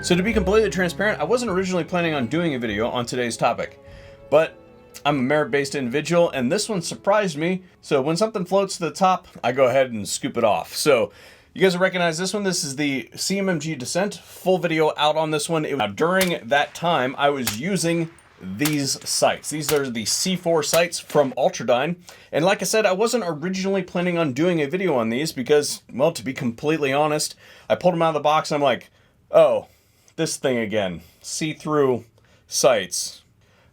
So to be completely transparent, I wasn't originally planning on doing a video on today's topic, but I'm a merit-based individual and this one surprised me. So when something floats to the top, I go ahead and scoop it off. So you guys recognize this one. This is the CMMG Descent. Full video out on this one. Now, during that time, I was using these sights. These are the C4 sights from Ultradyne. And like I said, I wasn't originally planning on doing a video on these because, well, to be completely honest, I pulled them out of the box and I'm like, oh, this thing again. See-through sights.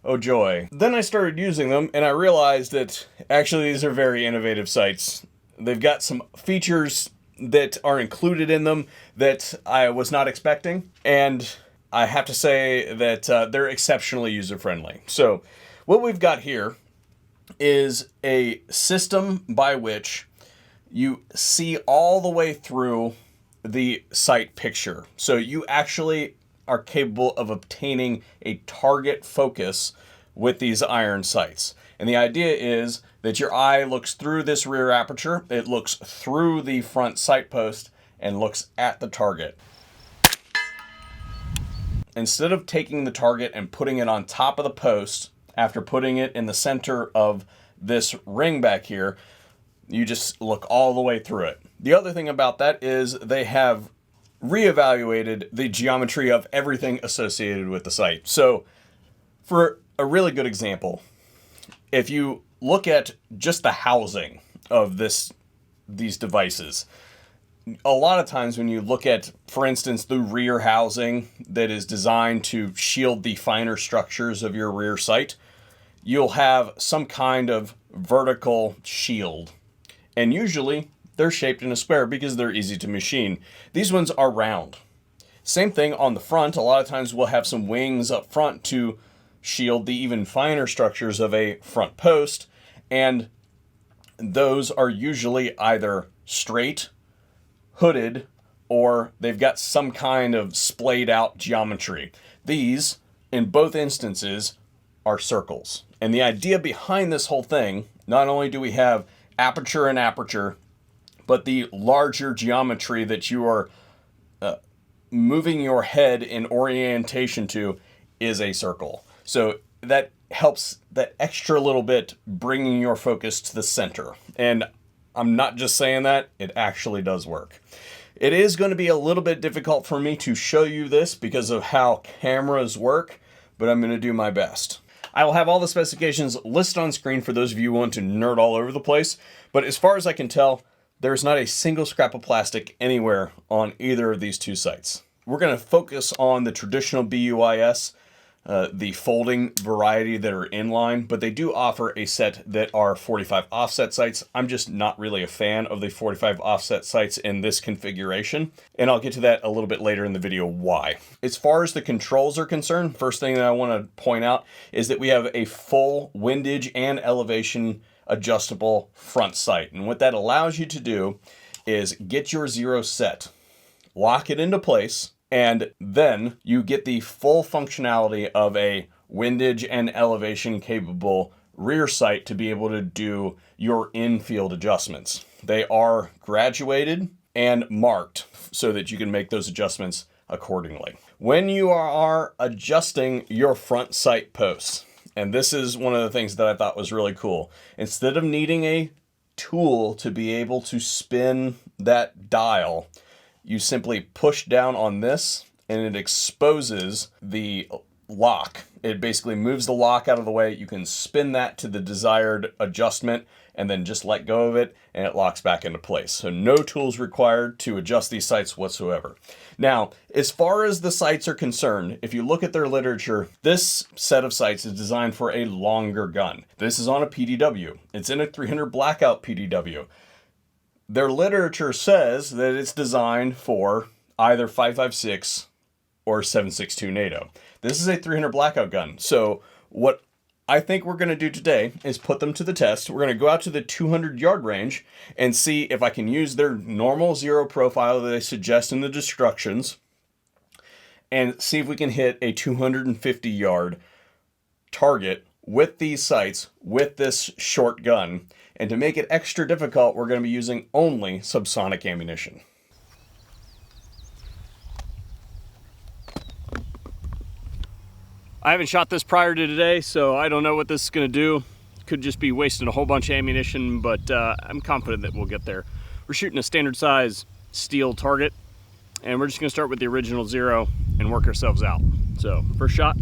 Oh joy. Then I started using them and I realized that actually these are very innovative sights. They've got some features that are included in them that I was not expecting. And I have to say that they're exceptionally user-friendly. So what we've got here is a system by which you see all the way through the sight picture. So you actually are capable of obtaining a target focus with these iron sights. And the idea is that your eye looks through this rear aperture, it looks through the front sight post, and looks at the target. Instead of taking the target and putting it on top of the post, after putting it in the center of this ring back here, you just look all the way through it. The other thing about that is they have reevaluated the geometry of everything associated with the sight. So for a really good example, if you look at just the housing of these devices, a lot of times when you look at, for instance, the rear housing that is designed to shield the finer structures of your rear sight, you'll have some kind of vertical shield. And usually they're shaped in a square because they're easy to machine. These ones are round. Same thing on the front. A lot of times we'll have some wings up front to shield the even finer structures of a front post. And those are usually either straight, hooded, or they've got some kind of splayed out geometry. These, in both instances, are circles. And the idea behind this whole thing, not only do we have aperture and aperture, but the larger geometry that you are moving your head in orientation to is a circle. So that helps that extra little bit bringing your focus to the center. And I'm not just saying that, it actually does work. It is going to be a little bit difficult for me to show you this because of how cameras work, but I'm going to do my best. I will have all the specifications listed on screen for those of you who want to nerd all over the place, but as far as I can tell, there's not a single scrap of plastic anywhere on either of these two sights. We're going to focus on the traditional BUIS, the folding variety that are inline, but they do offer a set that are 45 offset sights. I'm just not really a fan of the 45 offset sights in this configuration, and I'll get to that a little bit later in the video why. As far as the controls are concerned, first thing that I want to point out is that we have a full windage and elevation adjustable front sight. And what that allows you to do is get your zero set, lock it into place, and then you get the full functionality of a windage and elevation capable rear sight to be able to do your in-field adjustments. They are graduated and marked so that you can make those adjustments accordingly. When you are adjusting your front sight posts, and this is one of the things that I thought was really cool, instead of needing a tool to be able to spin that dial, you simply push down on this and it exposes the lock. It basically moves the lock out of the way. You can spin that to the desired adjustment and then just let go of it and it locks back into place. So no tools required to adjust these sights whatsoever. Now, as far as the sights are concerned, if you look at their literature, this set of sights is designed for a longer gun. This is on a PDW. It's in a 300 blackout PDW. Their literature says that it's designed for either 5.56 or 7.62 NATO. This is a 300 blackout gun. So what I think we're going to do today is put them to the test. We're going to go out to the 200 yard range and see if I can use their normal zero profile that they suggest in the instructions and see if we can hit a 250 yard target with these sights with this short gun. And to make it extra difficult, we're going to be using only subsonic ammunition. I haven't shot this prior to today, so I don't know what this is going to do. Could just be wasting a whole bunch of ammunition, but I'm confident that we'll get there. We're shooting a standard size steel target, and we're just going to start with the original 0 and work ourselves out. So, first shot.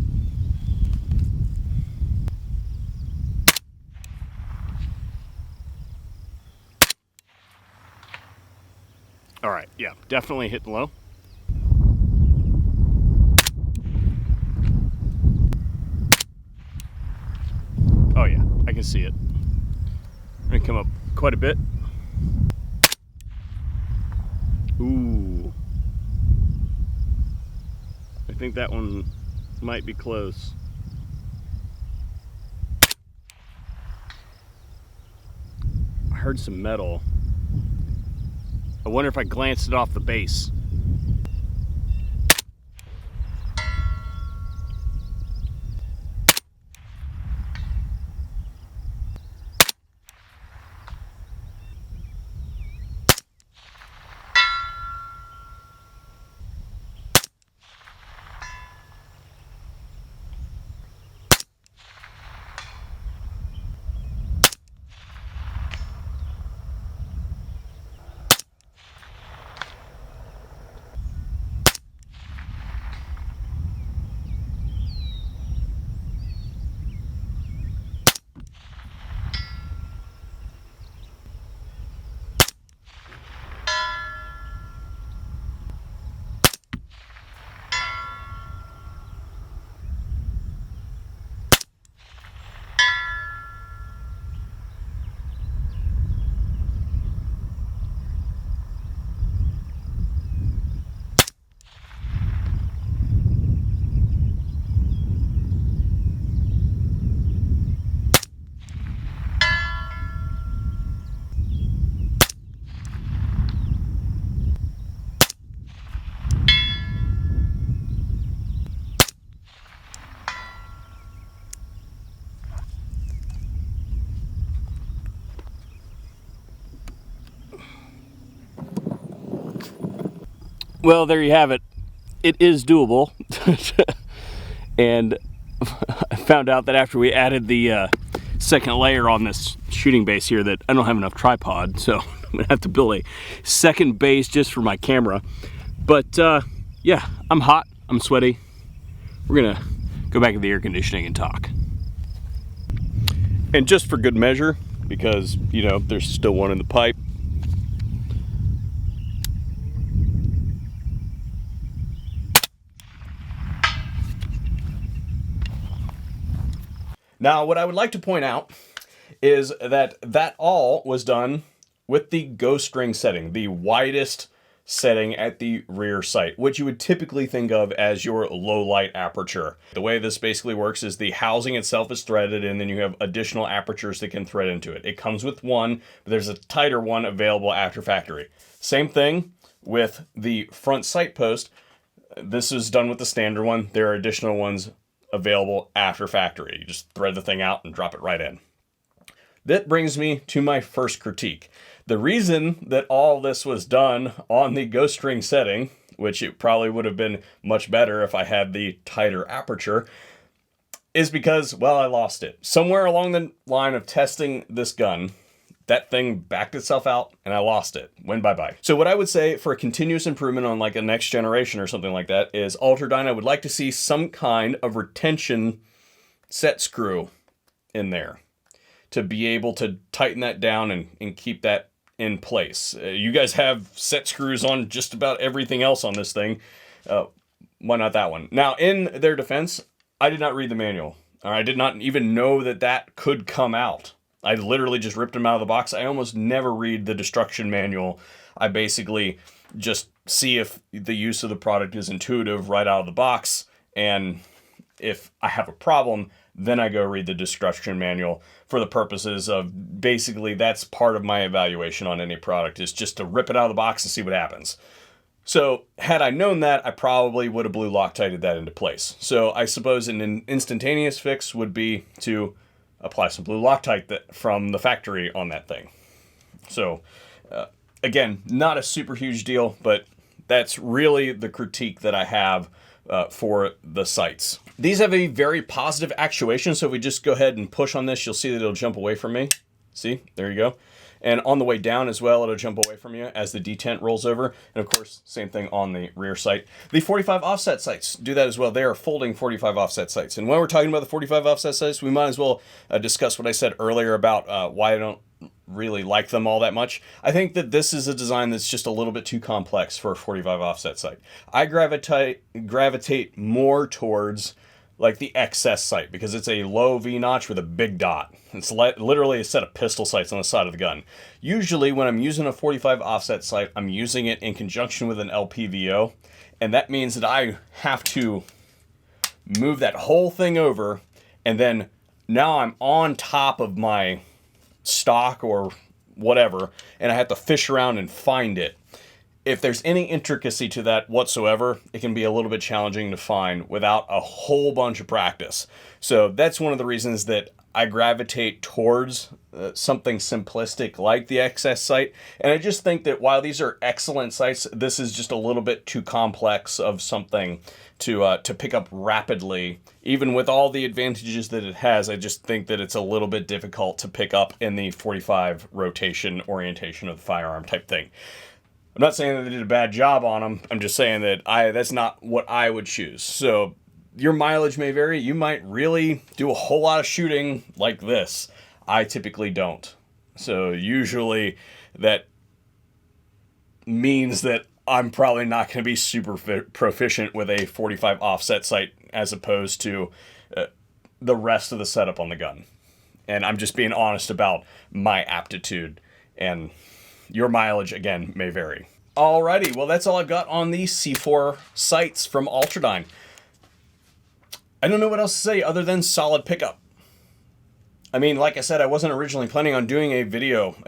All right, yeah, definitely hitting low. Oh yeah, I can see it. I'm gonna come up quite a bit. Ooh. I think that one might be close. I heard some metal. I wonder if I glanced it off the base. Well, there you have it. It is doable. And I found out that after we added the second layer on this shooting base here that I don't have enough tripod, so I'm gonna have to build a second base just for my camera. But yeah, I'm hot, I'm sweaty. We're gonna go back to the air conditioning and talk. And just for good measure, because you know there's still one in the pipe, Now, what I would like to point out is that all was done with the ghost ring setting, the widest setting at the rear sight, which you would typically think of as your low light aperture. The way this basically works is the housing itself is threaded, and then you have additional apertures that can thread into it. It comes with one, but there's a tighter one available after factory. Same thing with the front sight post. This is done with the standard one. There are additional ones available after factory. You just thread the thing out and drop it right in. That brings me to my first critique. The reason that all this was done on the ghost ring setting, which it probably would have been much better if I had the tighter aperture, is because, well, I lost it. Somewhere along the line of testing this gun, that thing backed itself out and I lost it. Went bye-bye. So what I would say for a continuous improvement on like a next generation or something like that is Ultradyne, I would like to see some kind of retention set screw in there to be able to tighten that down and keep that in place. You guys have set screws on just about everything else on this thing. Why not that one? Now, in their defense, I did not read the manual. Or I did not even know that that could come out. I literally just ripped them out of the box. I almost never read the destruction manual. I basically just see if the use of the product is intuitive right out of the box. And if I have a problem, then I go read the destruction manual for the purposes of basically that's part of my evaluation on any product is just to rip it out of the box and see what happens. So had I known that, I probably would have blue Loctited that into place. So I suppose an instantaneous fix would be to apply some blue Loctite from the factory on that thing. So again, not a super huge deal, but that's really the critique that I have for the sights. These have a very positive actuation, so if we just go ahead and push on this, you'll see that it'll jump away from me. See, there you go. And on the way down as well, it'll jump away from you as the detent rolls over. And of course, same thing on the rear sight. The 45 offset sights do that as well. They are folding 45 offset sights. And when we're talking about the 45 offset sights, we might as well discuss what I said earlier about why I don't really like them all that much. I think that this is a design that's just a little bit too complex for a 45 offset sight. I gravitate more towards like the XS sight because it's a low V-notch with a big dot. It's literally a set of pistol sights on the side of the gun. Usually when I'm using a 45 offset sight, I'm using it in conjunction with an LPVO, and that means that I have to move that whole thing over, and then now I'm on top of my stock or whatever, and I have to fish around and find it. If there's any intricacy to that whatsoever, it can be a little bit challenging to find without a whole bunch of practice. So that's one of the reasons that I gravitate towards something simplistic like the XS sight. And I just think that while these are excellent sights, this is just a little bit too complex of something to pick up rapidly. Even with all the advantages that it has, I just think that it's a little bit difficult to pick up in the 45 rotation orientation of the firearm type thing. I'm not saying that they did a bad job on them. I'm just saying that that's not what I would choose. So your mileage may vary. You might really do a whole lot of shooting like this. I typically don't. So usually that means that I'm probably not going to be super proficient with a 45 offset sight as opposed to the rest of the setup on the gun. And I'm just being honest about my aptitude, and your mileage, again, may vary. Alrighty, well, that's all I've got on the C4 sights from Ultradyne. I don't know what else to say other than solid pickup. I mean, like I said, I wasn't originally planning on doing a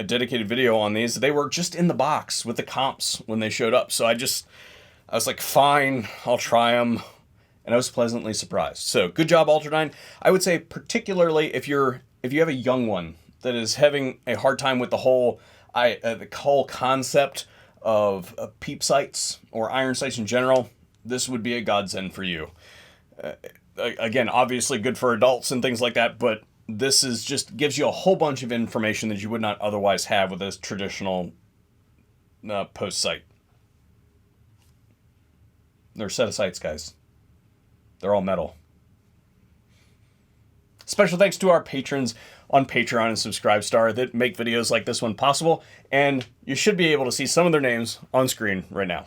dedicated video on these. They were just in the box with the comps when they showed up. So I was like, fine, I'll try them. And I was pleasantly surprised. So good job, Ultradyne. I would say particularly if you have a young one that is having a hard time with the whole concept of peep sights or iron sights in general, this would be a godsend for you. Again, obviously good for adults and things like that, but this is just gives you a whole bunch of information that you would not otherwise have with a traditional post sight. They're a set of sights, guys. They're all metal. Special thanks to our patrons on Patreon and Subscribestar that make videos like this one possible, and you should be able to see some of their names on screen right now.